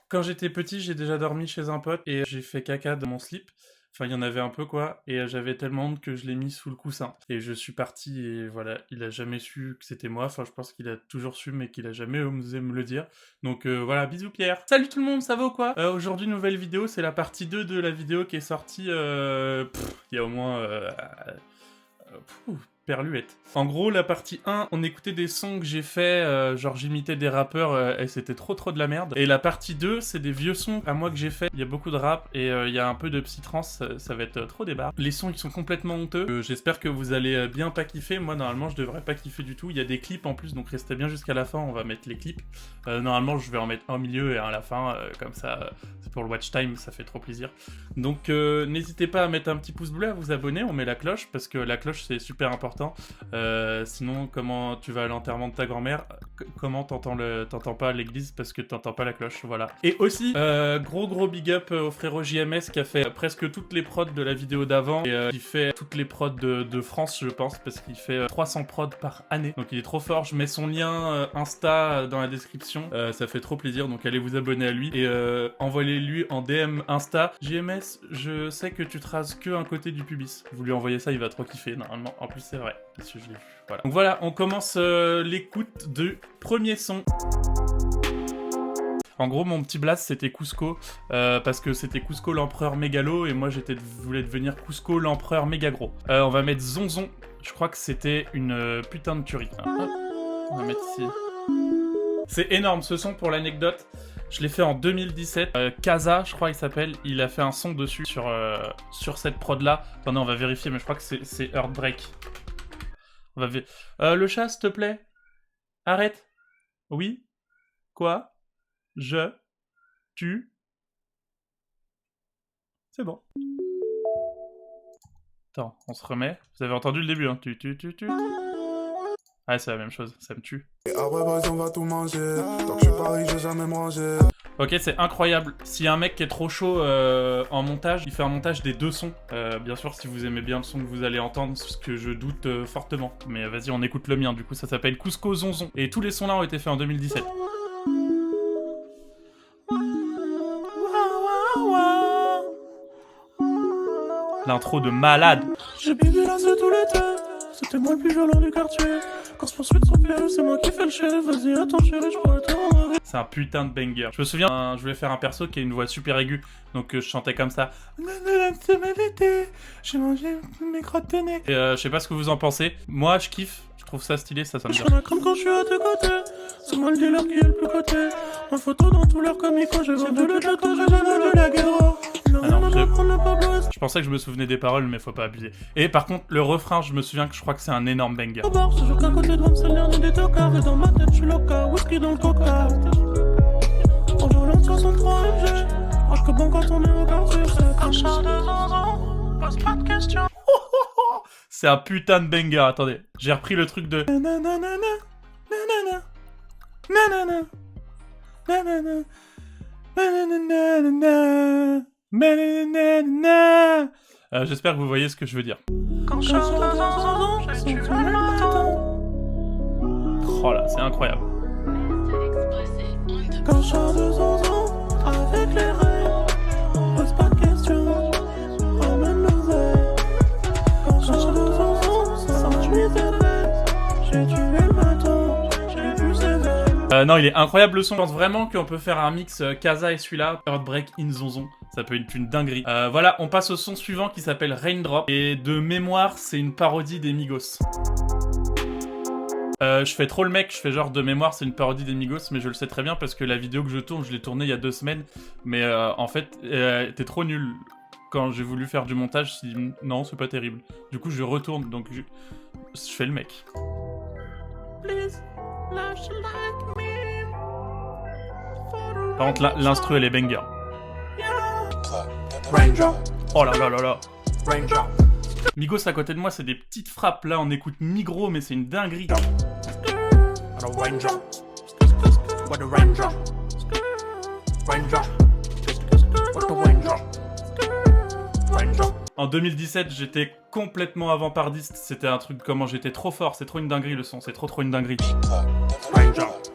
Quand j'étais petit, j'ai déjà dormi chez un pote et j'ai fait caca dans mon slip. Enfin, il y en avait un peu, quoi, et j'avais tellement honte que je l'ai mis sous le coussin. Et je suis parti et voilà, il a jamais su que c'était moi. Enfin, je pense qu'il a toujours su, mais qu'il a jamais osé me le dire. Donc voilà, bisous Pierre. Salut tout le monde, ça va ou quoi? Aujourd'hui, nouvelle vidéo, c'est la partie 2 de la vidéo qui est sortie, il y a au moins... Perluette. En gros, la partie 1, on écoutait des sons que j'ai fait, genre j'imitais des rappeurs et c'était trop de la merde. Et la partie 2, c'est des vieux sons à moi que j'ai fait. Il y a beaucoup de rap et il y a un peu de psytrance, ça va être trop débarre. Les sons, ils sont complètement honteux. J'espère que vous allez bien pas kiffer. Moi, normalement, je devrais pas kiffer du tout. Il y a des clips en plus, donc restez bien jusqu'à la fin, on va mettre les clips. Normalement, je vais en mettre un au milieu et un à la fin, comme ça, c'est pour le watch time, ça fait trop plaisir. Donc n'hésitez pas à mettre un petit pouce bleu, à vous abonner, on met la cloche, parce que la cloche, c'est super important. Sinon, comment tu vas à l'enterrement de ta grand-mère? Comment t'entends pas à l'église parce que t'entends pas la cloche, voilà. Et aussi, gros big up au frérot JMS qui a fait presque toutes les prods de la vidéo d'avant et qui fait toutes les prods de France, je pense, parce qu'il fait 300 prods par année. Donc il est trop fort. Je mets son lien Insta dans la description. Ça fait trop plaisir, donc allez vous abonner à lui et envoyez-lui en DM Insta. JMS, je sais que tu traces que un côté du pubis. Vous lui envoyez ça, il va trop kiffer normalement. En plus, c'est vrai. Parce que je l'ai vu. Voilà. Donc voilà, on commence l'écoute du premier son. En gros, mon petit blast, c'était Cusco, parce que c'était Cusco l'empereur mégalo, et moi, voulais devenir Cusco l'empereur méga gros. On va mettre Zonzon. Je crois que c'était une putain de tuerie. Hop, on va mettre ici. C'est énorme, ce son, pour l'anecdote. Je l'ai fait en 2017. Kaza, je crois il s'appelle, il a fait un son dessus sur cette prod-là. Attendez, on va vérifier, mais je crois que c'est Heartbreak. On va le chat, s'il te plaît. Arrête. Oui. Quoi? Tu. C'est bon. Attends, on se remet. Vous avez entendu le début, hein. Tu. Ah, c'est la même chose, ça me tue. Et après, on va tout manger. Tant que je suis pas riche, je vais jamais manger. Ok, c'est incroyable. S'il y a un mec qui est trop chaud en montage, il fait un montage des deux sons. Bien sûr, si vous aimez bien le son que vous allez entendre, ce que je doute fortement. Mais vas-y, on écoute le mien. Du coup, ça s'appelle Cusco Zonzon. Et tous les sons là ont été faits en 2017. L'intro de malade. J'ai bébé là c'est tout l'été. C'était moi le plus violent du quartier. Quand se poursuit de son pied, c'est moi qui fais le chef. Vas-y, attends chérie, je pourrais te rendre. C'est un putain de banger. Je me souviens, je voulais faire un perso qui a une voix super aiguë. Donc je chantais comme ça. J'ai mangé mes crottes de nez. Et je sais pas ce que vous en pensez. Moi, je kiffe. Je trouve ça stylé, ça sonne bien. Je comme quand je suis à tes côtés. C'est moi le dealer qui est le plus coté. Ma photo dans tous leurs comics. Quand j'ai vendu le château, j'ai vendu la guerre. Je pensais que je me souvenais des paroles, mais faut pas abuser. Et par contre, le refrain, je me souviens que je crois que c'est un énorme banger. Ce jour qu'à côté de moi, c'est le dernier des tocards. Et dans ma tête, je suis loca, whisky dans le coca. En volant 63 MG. Marche que bon quand on est au quartier. C'est un char de Zonzon. Pose pas de questions. C'est un putain de banger, attendez. J'ai repris le truc de... J'espère que vous voyez ce que je veux dire. Quand je sors de Zonzon, j'ai tué le matin. Oh là, c'est incroyable. Quand je sors de Zonzon, avec les rêves, pose pas de questions, ramène le verre. Quand je sors de Zonzon, sans tuer tes rêves, j'ai tué le matin, j'ai pu sévère. Non, il est incroyable le son. Je pense vraiment qu'on peut faire un mix Kaza et celui-là. Heartbreak in Zonzon. Ça peut être une dinguerie. Voilà, on passe au son suivant qui s'appelle Raindrop. Et de mémoire, c'est une parodie des Migos. Je fais trop le mec, je fais genre de mémoire, c'est une parodie des Migos, mais je le sais très bien parce que la vidéo que je tourne, je l'ai tournée il y a 2 semaines. Mais en fait, t'es trop nul. Quand j'ai voulu faire du montage, je me suis dit non, c'est pas terrible. Du coup, je retourne, donc je fais le mec. Please, love you like me. Par contre, l'instru, elle est banger. Raindrop, Oh là là là là. raindrop. Migos à côté de moi, c'est des petites frappes. Là, on écoute Migros, mais c'est une dinguerie. What a raindrop. What a raindrop. Raindrop. What a raindrop. Raindrop. En 2017, j'étais complètement avant-pardiste. C'était un truc comment j'étais trop fort. C'est trop une dinguerie le son. C'est trop une dinguerie. Raindrop.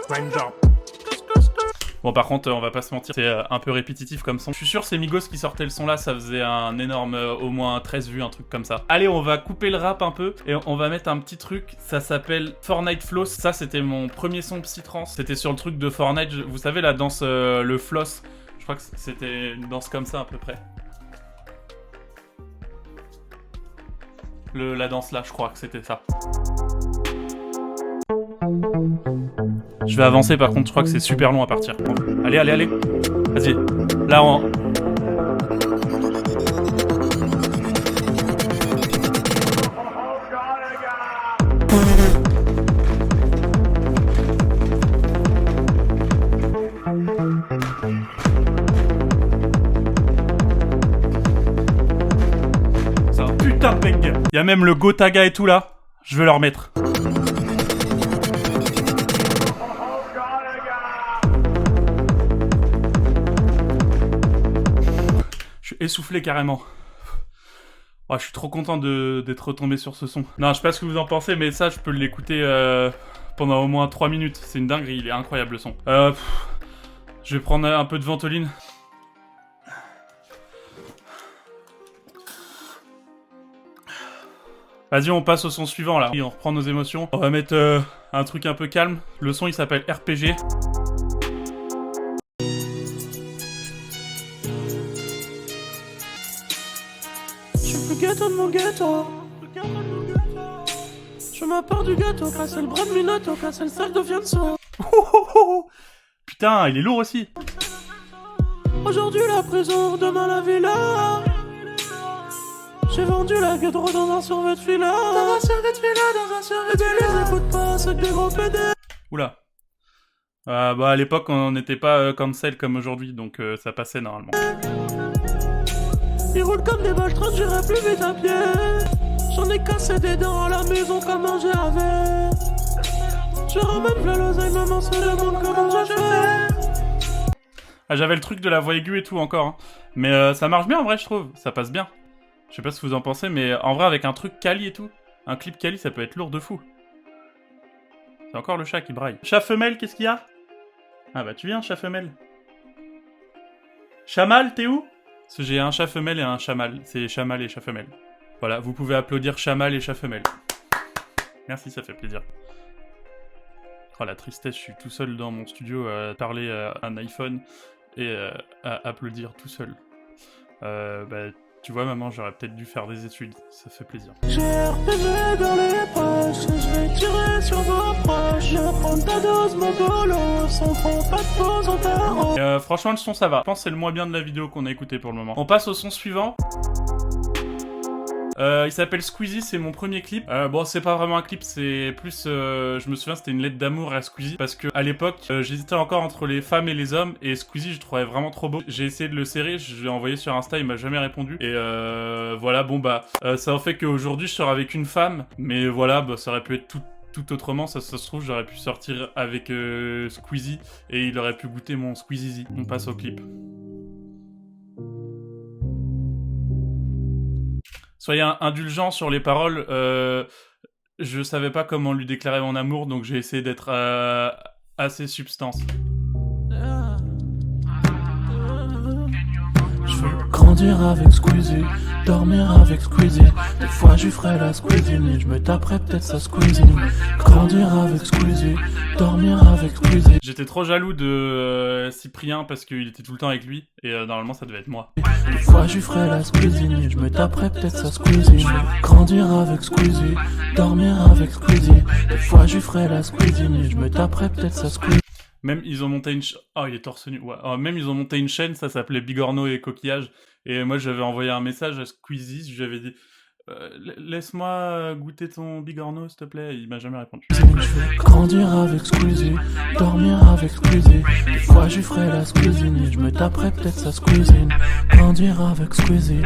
Raindrop. Bon, par contre, on va pas se mentir, c'est un peu répétitif comme son. Je suis sûr, c'est Migos qui sortait le son là, ça faisait un énorme, au moins 13 vues, un truc comme ça. Allez, on va couper le rap un peu et on va mettre un petit truc, ça s'appelle Fortnite Floss. Ça, c'était mon premier son psytrance. C'était sur le truc de Fortnite, vous savez, la danse, le floss. Je crois que c'était une danse comme ça à peu près. La danse là, je crois que c'était ça. Je vais avancer par contre, je crois que c'est super long à partir. Bon, allez, allez, allez. Vas-y. Là, on... C'est un putain de banger. Il y a même le Gotaga et tout là. Je vais leur mettre. Essoufflé carrément. Oh, je suis trop content d'être retombé sur ce son. Non, je sais pas ce que vous en pensez, mais ça, je peux l'écouter pendant au moins 3 minutes. C'est une dinguerie, il est incroyable le son. Je vais prendre un peu de ventoline. Vas-y, on passe au son suivant là. On reprend nos émotions. On va mettre un truc un peu calme. Le son, il s'appelle RPG. Gâteau de mon gâteau. Je m'apporte du gâteau, casser le bras de Minato, casser le sac de Fianso. Putain, il est lourd aussi. Aujourd'hui la prison, demain la villa. J'ai vendu la gueule dans un survêt de fila. Dans un survêt de fila, dans un survêt de fila. Les écoute pas, c'est que des gros PD. Oula. Bah à l'époque, on n'était pas cancel comme aujourd'hui, donc ça passait normalement. Ils roulent comme des baltrons, j'irai plus vite à pied. J'en ai cassé des dents à la maison, comment j'ai avec. Je ramène plein l'oseille, maman se demande comment j'ai fait. Ah, j'avais le truc de la voix aiguë et tout encore, hein. Mais ça marche bien en vrai, je trouve. Ça passe bien. Je sais pas ce que vous en pensez, mais en vrai, avec un truc quali et tout, un clip quali, ça peut être lourd de fou. C'est encore le chat qui braille. Chat femelle, qu'est-ce qu'il y a? Ah bah tu viens, chat femelle. Chamal, t'es où? Parce que j'ai un chat femelle et un chat mâle. C'est chat mâle et chat femelle. Voilà, vous pouvez applaudir chat mâle et chat femelle. Merci, ça fait plaisir. Oh la tristesse, je suis tout seul dans mon studio à parler à un iPhone et à applaudir tout seul. Bah, tu vois maman, j'aurais peut-être dû faire des études, ça fait plaisir. J'ai RPG dans les poches, je vais tirer sur vos proches. Je vais prendre ta dose, mon bolos, on prend pas de pause, on t'arrose. Franchement, le son ça va. Je pense que c'est le moins bien de la vidéo qu'on a écouté pour le moment. On passe au son suivant. Il s'appelle Squeezie, c'est mon premier clip. Bon, c'est pas vraiment un clip, c'est plus... je me souviens, c'était une lettre d'amour à Squeezie. Parce que à l'époque, j'hésitais encore entre les femmes et les hommes. Et Squeezie, je le trouvais vraiment trop beau. J'ai essayé de le serrer, je l'ai envoyé sur Insta, il m'a jamais répondu. Et voilà, bon bah, ça en fait qu'aujourd'hui, je sors avec une femme. Mais voilà, bah, ça aurait pu être tout autrement. Ça se trouve, j'aurais pu sortir avec Squeezie. Et il aurait pu goûter mon Squeezie. On passe au clip. Soyez indulgents sur les paroles, je savais pas comment lui déclarer mon amour, donc j'ai essayé d'être assez substance. Je veux grandir avec Squeezie, dormir avec Squeezie. Des fois je lui ferai la Squeezie, mais je me taperai peut-être sa Squeezie. Grandir avec Squeezie, dormir avec Squeezie. J'étais trop jaloux de Cyprien parce qu'il était tout le temps avec lui, et normalement ça devait être moi. Des fois je lui ferai la Squeezie, mais je me taperai peut-être sa Squeezie. Je veux grandir avec Squeezie, dormir avec Squeezie. Des fois je lui ferai la Squeezie, mais je me taperai peut-être sa Squeezie. Même ils ont monté une oh il est torse nu. Ouais. Oh, même ils ont monté une chaîne, ça s'appelait Bigorneau et Coquillage. Et moi j'avais envoyé un message à Squeezie, je lui avais dit laisse-moi goûter ton Bigorneau s'il te plaît. Il m'a jamais répondu. Je veux grandir avec Squeezie, dormir avec Squeezie. Des fois je lui ferai la Squeezie, mais je me taperai peut-être sa Squeezie. Grandir avec Squeezie.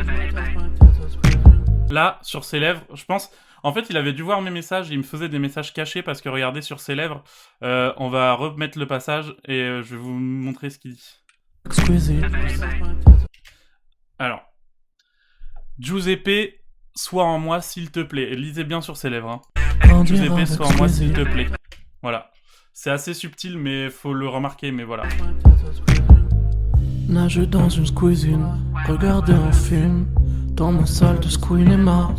Là, sur ses lèvres, je pense... En fait, il avait dû voir mes messages, il me faisait des messages cachés parce que regardez sur ses lèvres, on va remettre le passage et je vais vous montrer ce qu'il dit. Squeezie. Alors, Giuseppe, sois en moi s'il te plaît. Lisez bien sur ses lèvres. Hein. Giuseppe, sois en moi s'il te plaît. Voilà. C'est assez subtil, mais faut le remarquer, mais voilà. Nager dans une cuisine, regarder un film, dans ma salle de cinéma.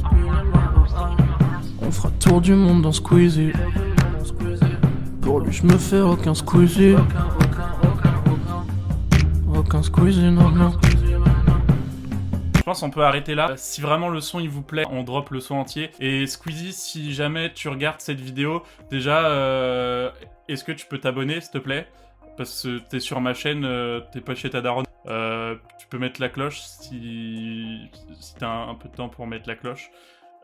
On fera tour du monde dans Squeezie. Pour lui je me fais aucun Squeezie. Aucun Squeezie, non, non. Je pense qu'on peut arrêter là. Si vraiment le son il vous plaît, on drop le son entier. Et Squeezie, si jamais tu regardes cette vidéo, déjà, est-ce que tu peux t'abonner, s'il te plaît? Parce que t'es sur ma chaîne, t'es pas chez ta daronne. Tu peux mettre la cloche si t'as un peu de temps pour mettre la cloche.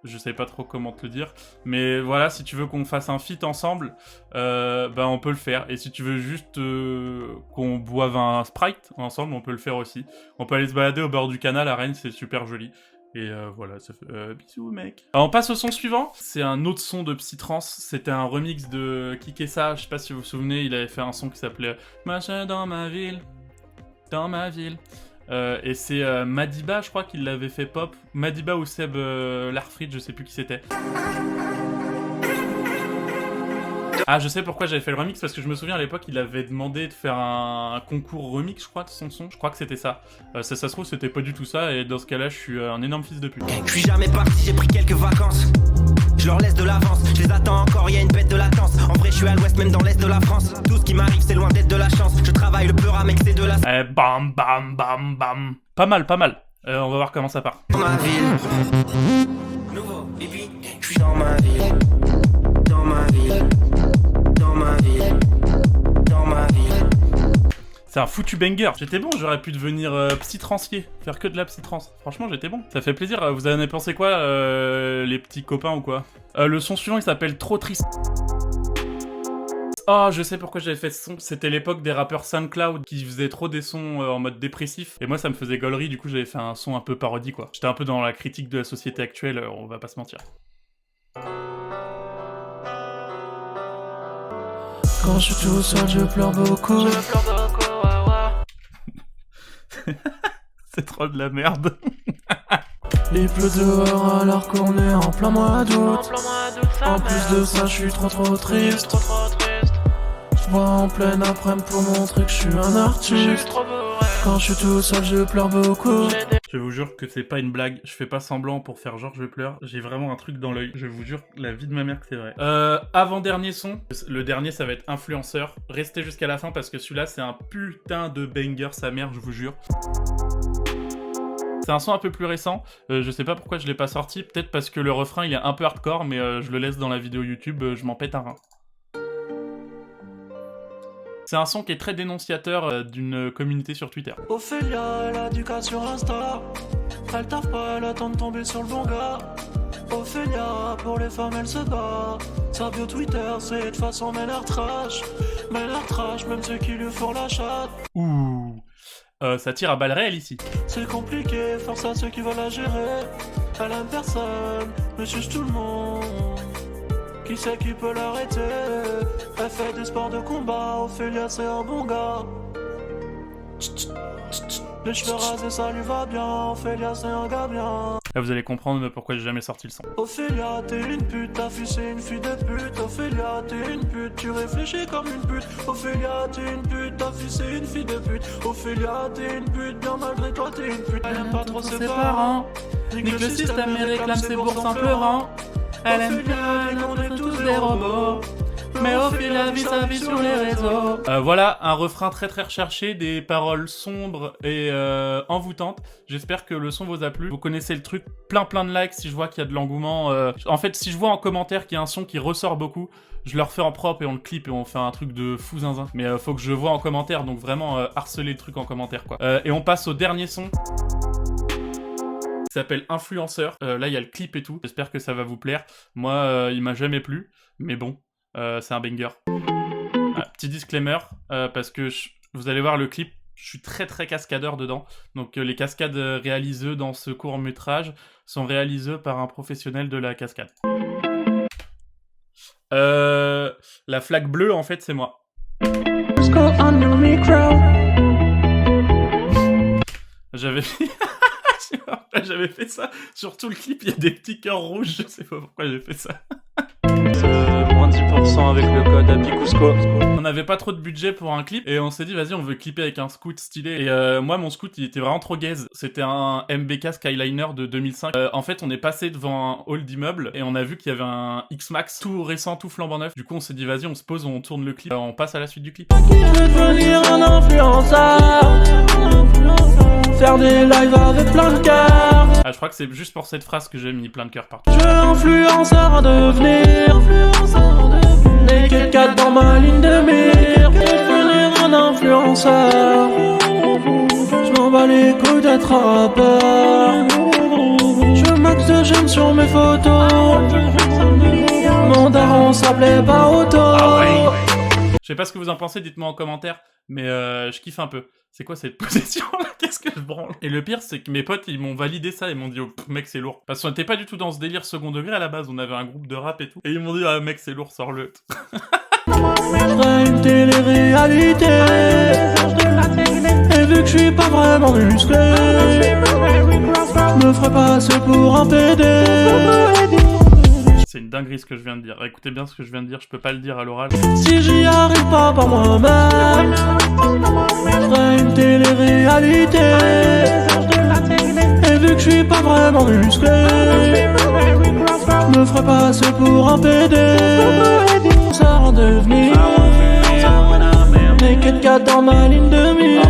Je sais pas trop comment te le dire. Mais voilà, si tu veux qu'on fasse un feat ensemble, bah on peut le faire. Et si tu veux juste qu'on boive un Sprite ensemble, on peut le faire aussi. On peut aller se balader au bord du canal à Rennes, c'est super joli. Et voilà, ça fait bisous mec. Alors, on passe au son suivant. C'est un autre son de Psytrance. C'était un remix de Kikessa. Je sais pas si vous vous souvenez, il avait fait un son qui s'appelait Machin dans ma ville. Dans ma ville. Et c'est Madiba, je crois qu'il l'avait fait pop. Madiba ou Seb Larfrid, je sais plus qui c'était. Ah, je sais pourquoi j'avais fait le remix, parce que je me souviens à l'époque, il avait demandé de faire un concours remix, je crois, de son son. Je crois que c'était ça. Ça se trouve, c'était pas du tout ça, et dans ce cas-là, je suis un énorme fils de pute. Je suis jamais parti, j'ai pris quelques vacances. Je leur laisse de l'avance, je les attends encore, y a une bête de latence. En vrai, je suis à l'ouest, même dans l'est de la France. Tout ce qui m'arrive, c'est loin d'être de la chance. Je travaille le peur, mec, c'est de la... Bam, bam, bam, bam. Pas mal, pas mal. On va voir comment ça part. Dans ma ville. Nouveau, et puis, je suis dans ma ville. Dans ma ville. Dans ma ville. Dans ma ville. C'est un foutu banger. J'étais bon, j'aurais pu devenir psytrancier, faire que de la psytrance. Franchement, j'étais bon. Ça fait plaisir. Vous en avez pensé quoi, les petits copains ou quoi? Le son suivant, il s'appelle Trop Triste. Oh, je sais pourquoi j'avais fait ce son. C'était l'époque des rappeurs SoundCloud qui faisaient trop des sons en mode dépressif. Et moi, ça me faisait gaulerie. Du coup, j'avais fait un son un peu parodie, quoi. J'étais un peu dans la critique de la société actuelle, on va pas se mentir. Quand je suis tout seul, je pleure beaucoup. C'est trop de la merde. Il pleut dehors alors qu'on est en plein mois d'août. En plus de ça, je suis trop triste. Je bois en pleine après-midi pour montrer que je suis un artiste. Quand je suis tout seul, je pleure beaucoup. Je vous jure que c'est pas une blague, je fais pas semblant pour faire genre je pleure, j'ai vraiment un truc dans l'œil, je vous jure la vie de ma mère que c'est vrai. Avant-dernier son, le dernier ça va être Influenceur, restez jusqu'à la fin parce que celui-là c'est un putain de banger sa mère, je vous jure. C'est un son un peu plus récent, je sais pas pourquoi je l'ai pas sorti, peut-être parce que le refrain il est un peu hardcore mais je le laisse dans la vidéo YouTube, je m'en pète un rein. C'est un son qui est très dénonciateur d'une communauté sur Twitter. Ophélia, elle a du cas sur Insta. Elle taffe pas, elle attend de tomber sur le bon gars. Ophélia, pour les femmes, elle se bat. Sa bio Twitter, c'est de façon mais l'air trash. Mais l'air trash, même ceux qui lui font la chatte. Ouh, ça tire à balles réelles ici. C'est compliqué, force à ceux qui veulent la gérer. Elle aime personne, mais juge tout le monde. Qui sait qui peut l'arrêter? Elle fait des sports de combat, Ophélia c'est un bon gars. Les cheveux rasés ça lui va bien, Ophélia c'est un gars bien. Là vous allez comprendre pourquoi j'ai jamais sorti le son. Ophélia t'es une pute, ta fille c'est une fille de pute. Ophélia t'es une pute, tu réfléchis comme une pute. Ophélia t'es une pute, ta fille c'est une fille de pute. Ophélia t'es une pute, bien malgré toi t'es une pute. Elle aime pas trop ses parents, nique le système et réclame ses bourses en pleurant. Elle aime bien qu'on est tous des robots. Mais Ophélia vit sa vie sur les réseaux. Voilà, un refrain très très recherché, des paroles sombres et envoûtantes. J'espère que le son vous a plu. Vous connaissez le truc, plein de likes si je vois qu'il y a de l'engouement. En fait, si je vois en commentaire qu'il y a un son qui ressort beaucoup, je le refais en propre et on le clip et on fait un truc de fou zinzin. Mais faut que je vois en commentaire, donc vraiment harceler le truc en commentaire quoi. Et on passe au dernier son. Qui s'appelle Influenceur. Là, il y a le clip et tout. J'espère que ça va vous plaire. Moi, il m'a jamais plu, mais bon. C'est un banger. Petit disclaimer, parce que vous allez voir le clip, je suis très cascadeur dedans. Donc les cascades réalisées dans ce court-métrage sont réalisées par un professionnel de la cascade. La flaque bleue, en fait, c'est moi. J'avais fait ça. Sur tout le clip, il y a des petits cœurs rouges. Je sais pas pourquoi j'ai fait ça. moins 10% avec le code Picusco. On n'avait pas trop de budget pour un clip et on s'est dit vas-y on veut clipper avec un scoot stylé et moi mon scoot il était vraiment trop gaze. C'était un MBK Skyliner de 2005. En fait on est passé devant un hall d'immeuble et on a vu qu'il y avait un X-Max tout récent, tout flambant neuf. Du coup on s'est dit vas-y on se pose, on tourne le clip, on passe à la suite du clip. Je veux devenir un influenceur, faire des lives avec plein de cœur. Ah je crois que c'est juste pour cette phrase que j'ai mis plein de cœur partout. Je veux influenceur à devenir, Naked Cat dans ma ligne de mire. Je veux devenir un influenceur, je m'en bats les couilles d'être un rappeur. Je veux max de j'aime sur mes photos, mon daron s'appelait pas auto. Je sais pas ce que vous en pensez, dites-moi en commentaire, mais je kiffe un peu. C'est quoi cette position là? Qu'est-ce que je branle? Et le pire, c'est que mes potes, ils m'ont validé ça, ils m'ont dit, oh, mec, c'est lourd. Parce qu'on était pas du tout dans ce délire second degré à la base, on avait un groupe de rap et tout. Et ils m'ont dit, ah mec, c'est lourd, sors-le. Je ferai une télé-réalité, et vu que je suis pas vraiment musclé, je me ferai passer pour un PD. C'est une dinguerie ce que je viens de dire. Écoutez bien ce que je viens de dire, je peux pas le dire à l'oral. Si j'y arrive pas par moi-même, je ferai une télé-réalité, et vu que je suis pas vraiment musclé, je me ferai passer pour un PD. Ça en devenir Naked Cat dans ma ligne de mire.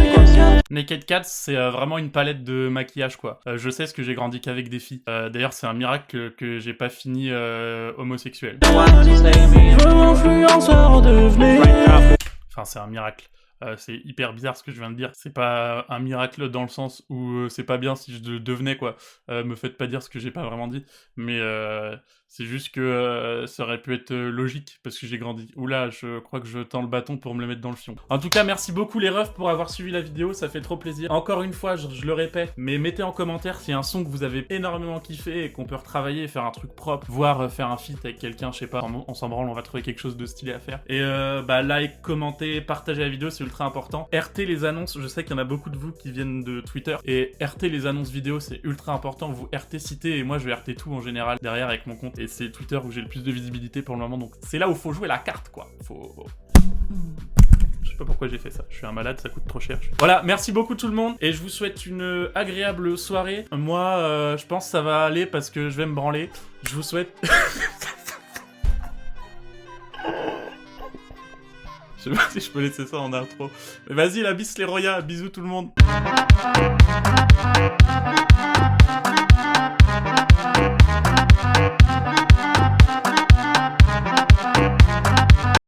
Naked Cat, c'est vraiment une palette de maquillage, quoi. Je sais ce que j'ai grandi qu'avec des filles. D'ailleurs, c'est un miracle que j'ai pas fini homosexuel. Je veux influenceur devenir. Enfin, c'est un miracle. C'est hyper bizarre ce que je viens de dire. C'est pas un miracle dans le sens où c'est pas bien si je le devenais, quoi. Me faites pas dire ce que j'ai pas vraiment dit. Mais c'est juste que ça aurait pu être logique parce que j'ai grandi. Oula, je crois que je tends le bâton pour me le mettre dans le fion. En tout cas, merci beaucoup les refs pour avoir suivi la vidéo. Ça fait trop plaisir. Encore une fois, je le répète, mais mettez en commentaire s'il y a un son que vous avez énormément kiffé et qu'on peut retravailler et faire un truc propre, voire faire un feat avec quelqu'un, je sais pas. On s'en branle, on va trouver quelque chose de stylé à faire. Et like, commentez, partagez la vidéo, c'est ultra important. RT les annonces, je sais qu'il y en a beaucoup de vous qui viennent de Twitter, et RT les annonces vidéo, c'est ultra important. Vous RT citez, et moi je vais RT tout en général derrière avec mon compte, et c'est Twitter où j'ai le plus de visibilité pour le moment, donc c'est là où faut jouer la carte, quoi. Je sais pas pourquoi j'ai fait ça, je suis un malade, ça coûte trop cher. Voilà, merci beaucoup tout le monde, et je vous souhaite une agréable soirée. Moi, je pense que ça va aller parce que je vais me branler. Je vous souhaite... Je sais pas si je peux laisser ça en intro. Mais vas-y, la bise les Roya, bisous tout le monde.